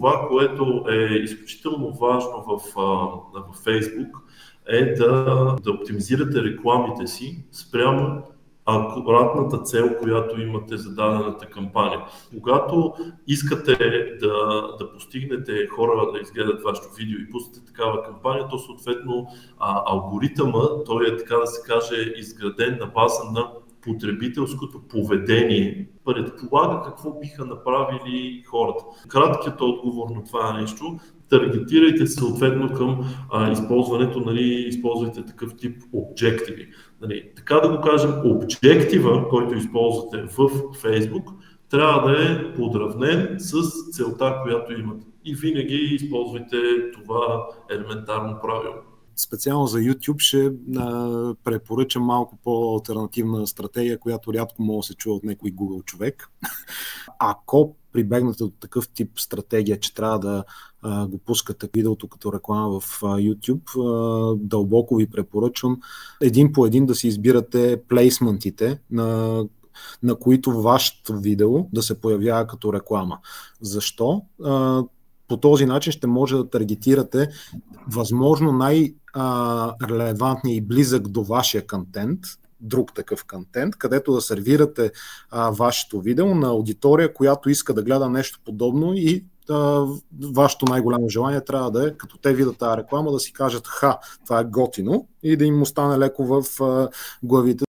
това, което е изключително важно в Facebook, е да оптимизирате рекламите си спрямо акуратната цел, която имате за дадената кампания. Когато искате да постигнете хора да изгледат вашето видео и пуснете такава кампания, то съответно алгоритъма, той е, така да се каже, изграден на база на потребителското поведение, предполага какво биха направили хората. Краткият отговор на това нещо: таргетирайте съответно към използването, използвайте такъв тип обективи. Така да го кажем, обектива, който използвате в Facebook, трябва да е подравнен с целта, която имате. И винаги използвайте това елементарно правило. Специално за YouTube ще препоръчам малко по-алтернативна стратегия, която рядко може да се чува от някой Google човек. Ако прибегнете до такъв тип стратегия, че трябва да го пускате видеото като реклама в YouTube, дълбоко ви препоръчвам един по един да си избирате плейсментите, на които вашето видео да се появява като реклама. Защо? По този начин ще може да таргетирате възможно най-релевантния и близък до вашия контент, друг такъв контент, където да сервирате вашето видео на аудитория, която иска да гледа нещо подобно, и вашето най-голямо желание трябва да е, като те видят тази реклама, да си кажат: това е готино, и да им остане леко в главите.